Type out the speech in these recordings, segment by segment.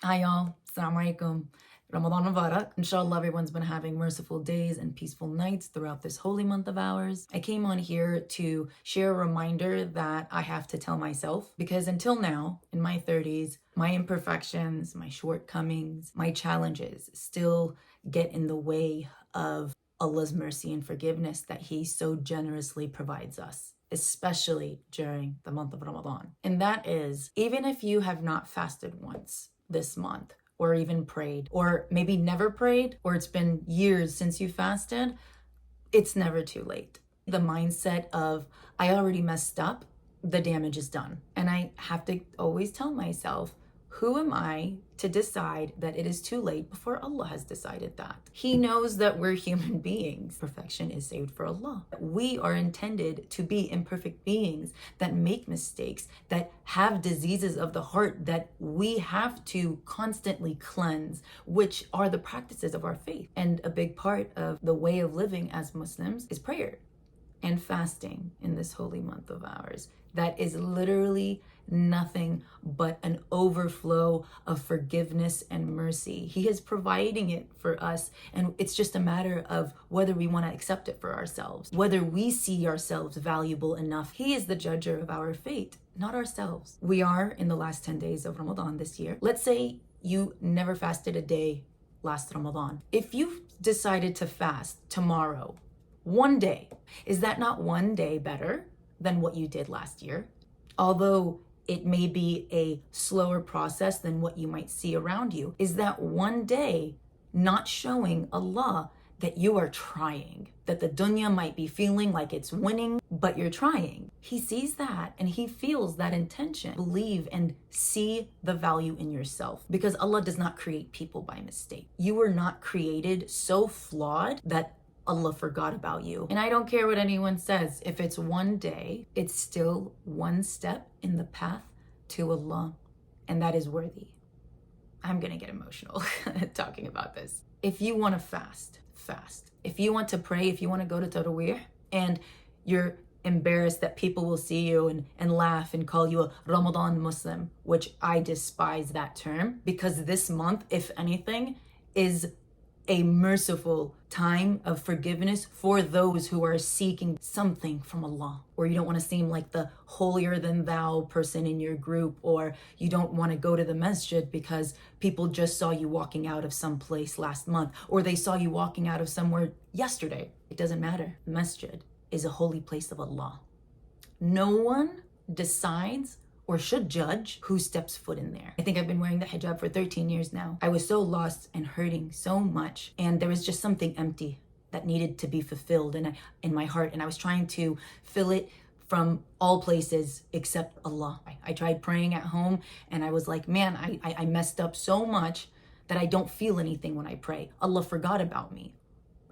Hi y'all, Assalamu alaikum. Ramadan Mubarak. Inshallah, everyone's been having merciful days and peaceful nights throughout this holy month of ours. I came on here to share a reminder that I have to tell myself, because until now, in my 30s, my imperfections, my shortcomings, my challenges still get in the way of Allah's mercy and forgiveness that He so generously provides us, especially during the month of Ramadan. And that is, even if you have not fasted once this month, or even prayed, or maybe never prayed, or it's been years since you fasted, it's never too late. The mindset of, I already messed up, the damage is done. And I have to always tell myself, who am I to decide that it is too late before Allah has decided that? He knows that we're human beings. Perfection is saved for Allah. We are intended to be imperfect beings that make mistakes, that have diseases of the heart that we have to constantly cleanse, which are the practices of our faith. And a big part of the way of living as Muslims is prayer and fasting in this holy month of ours. That is literally nothing but an overflow of forgiveness and mercy. He is providing it for us, and it's just a matter of whether we want to accept it for ourselves, whether we see ourselves valuable enough. He is the judger of our fate, not ourselves. We are in the last 10 days of Ramadan this year. Let's say you never fasted a day last Ramadan. If you decided to fast tomorrow, one day, is that not one day better than what you did last year? Although it may be a slower process than what you might see around you, is that one day not showing Allah that you are trying, that the dunya might be feeling like it's winning, but you're trying? He sees that and He feels that intention. Believe and see the value in yourself, because Allah does not create people by mistake. You were not created so flawed that Allah forgot about you. And I don't care what anyone says. If it's one day, it's still one step in the path to Allah. And that is worthy. I'm gonna get emotional talking about this. If you wanna fast, fast. If you want to pray, if you wanna go to Taraweeh and you're embarrassed that people will see you and laugh and call you a Ramadan Muslim, which I despise that term, because this month, if anything, is a merciful time of forgiveness for those who are seeking something from Allah. Or you don't want to seem like the holier than thou person in your group, or you don't want to go to the masjid because people just saw you walking out of some place last month, or they saw you walking out of somewhere yesterday. It doesn't matter. The masjid is a holy place of Allah. No one decides or should judge who steps foot in there. I think I've been wearing the hijab for 13 years now. I was so lost and hurting so much, and there was just something empty that needed to be fulfilled in my heart, and I was trying to fill it from all places except Allah. I tried praying at home, and I was like, man, I messed up so much that I don't feel anything when I pray. Allah forgot about me.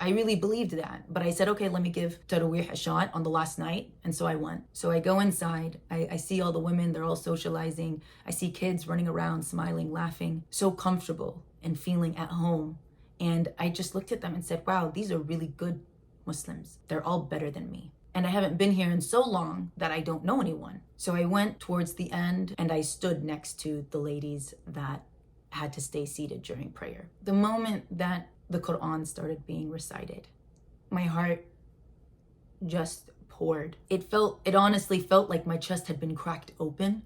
I really believed that, but I said, okay, let me give Taraweeh a shot on the last night. And so I went. So I go inside, I see all the women, they're all socializing. I see kids running around, smiling, laughing, so comfortable and feeling at home. And I just looked at them and said, wow, these are really good Muslims. They're all better than me. And I haven't been here in so long that I don't know anyone. So I went towards the end and I stood next to the ladies that had to stay seated during prayer. The moment that the Quran started being recited, my heart just poured. It honestly felt like my chest had been cracked open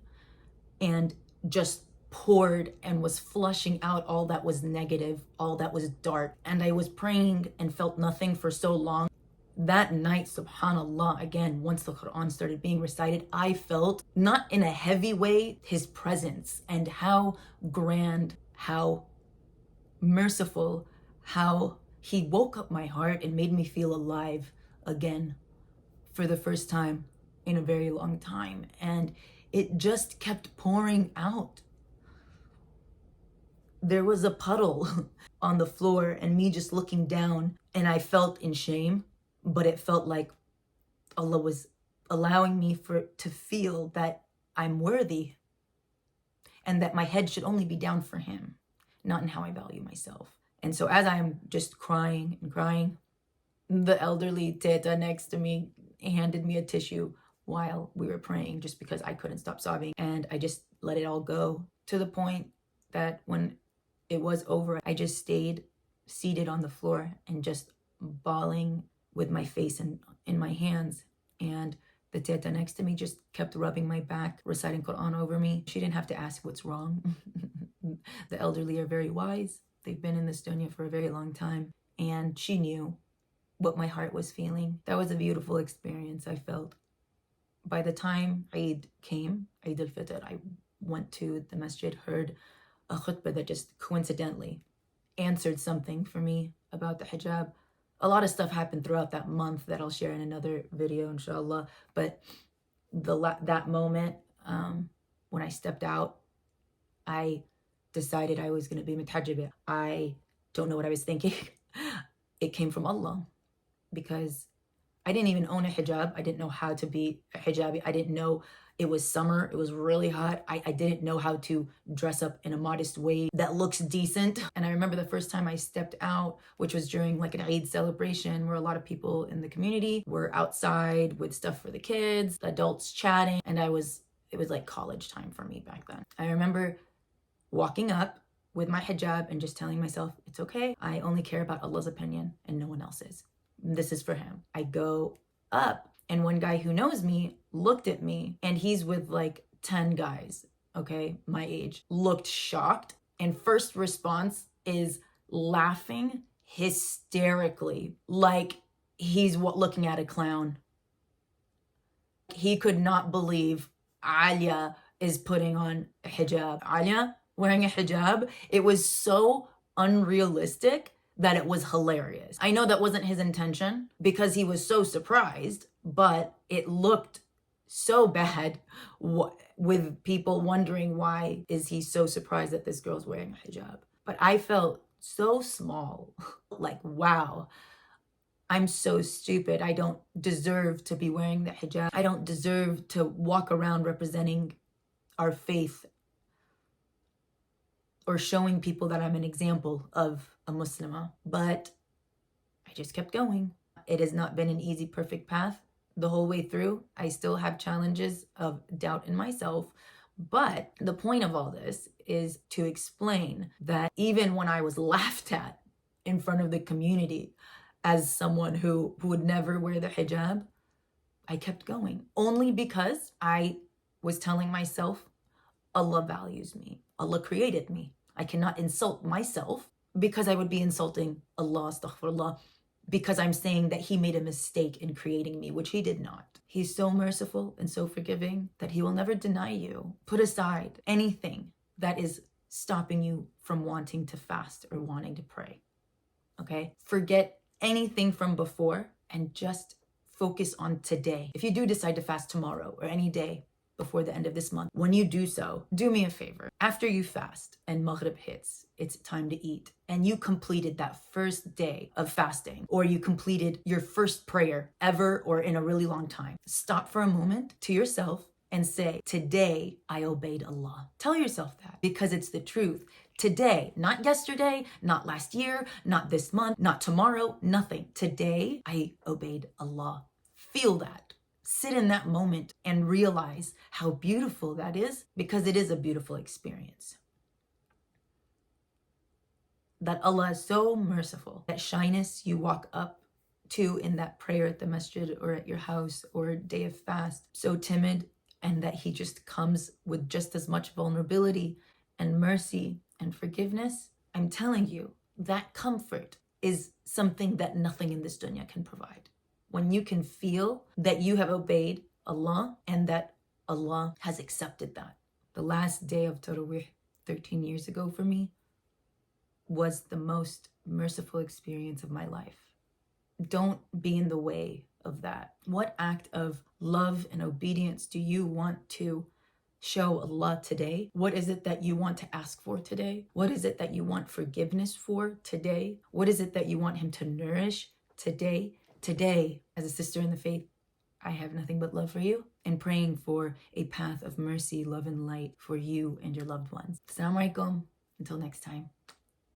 and just poured and was flushing out all that was negative, all that was dark. And I was praying and felt nothing for so long. That night, subhanallah, again, once the Quran started being recited, I felt, not in a heavy way, His presence, and how grand, how merciful, how He woke up my heart and made me feel alive again for the first time in a very long time. And it just kept pouring out. There was a puddle on the floor and me just looking down, and I felt in shame, but it felt like Allah was allowing me to feel that I'm worthy and that my head should only be down for Him, not in how I value myself. And so as I'm just crying and crying, the elderly teta next to me handed me a tissue while we were praying, just because I couldn't stop sobbing. And I just let it all go, to the point that when it was over, I just stayed seated on the floor and just bawling with my face in my hands. And the teta next to me just kept rubbing my back, reciting Quran over me. She didn't have to ask what's wrong. The elderly are very wise. They've been in this dunya for a very long time. And she knew what my heart was feeling. That was a beautiful experience, I felt. By the time Eid came, Eid al-Fitr, I went to the masjid, heard a khutbah that just coincidentally answered something for me about the hijab. A lot of stuff happened throughout that month that I'll share in another video, inshallah. But that moment, when I stepped out, I decided I was going to be mutajibah. I don't know what I was thinking. It came from Allah, because I didn't even own a hijab. I didn't know how to be a hijabi. I didn't know it was summer. It was really hot. I didn't know how to dress up in a modest way that looks decent. And I remember the first time I stepped out, which was during like an Eid celebration where a lot of people in the community were outside with stuff for the kids, adults chatting. And it was like college time for me back then. I remember walking up with my hijab and just telling myself, it's okay. I only care about Allah's opinion and no one else's. This is for him. I go up and one guy who knows me looked at me, and he's with like 10 guys, okay, my age, looked shocked. And first response is laughing hysterically, like he's looking at a clown. He could not believe Alia is putting on a hijab. Alia wearing a hijab. It was so unrealistic that it was hilarious. I know that wasn't his intention because he was so surprised, but it looked so bad with people wondering why is he so surprised that this girl's wearing a hijab. But I felt so small, like, wow, I'm so stupid. I don't deserve to be wearing the hijab. I don't deserve to walk around representing our faith or showing people that I'm an example of a Muslimah. But I just kept going. It has not been an easy, perfect path the whole way through. I still have challenges of doubt in myself. But the point of all this is to explain that even when I was laughed at in front of the community as someone who would never wear the hijab, I kept going. Only because I was telling myself, Allah values me. Allah created me. I cannot insult myself because I would be insulting Allah, astaghfirullah, because I'm saying that he made a mistake in creating me, which he did not. He's so merciful and so forgiving that he will never deny you. Put aside anything that is stopping you from wanting to fast or wanting to pray, okay? Forget anything from before and just focus on today. If you do decide to fast tomorrow or any day before the end of this month, when you do so, do me a favor. After you fast and Maghrib hits, it's time to eat, and you completed that first day of fasting, or you completed your first prayer ever or in a really long time, stop for a moment to yourself and say, today I obeyed Allah. Tell yourself that, because it's the truth. Today, not yesterday, not last year, not this month, not tomorrow, nothing. Today I obeyed Allah. Feel that. Sit in that moment and realize how beautiful that is, because it is a beautiful experience. That Allah is so merciful. That shyness you walk up to in that prayer at the masjid or at your house or a day of fast, so timid, and that he just comes with just as much vulnerability and mercy and forgiveness. I'm telling you, that comfort is something that nothing in this dunya can provide. When you can feel that you have obeyed Allah and that Allah has accepted that. The last day of Taraweeh 13 years ago for me was the most merciful experience of my life. Don't be in the way of that. What act of love and obedience do you want to show Allah today? What is it that you want to ask for today? What is it that you want forgiveness for today? What is it that you want him to nourish today? Today, as a sister in the faith, I have nothing but love for you and praying for a path of mercy, love, and light for you and your loved ones. Assalamu alaikum. Until next time.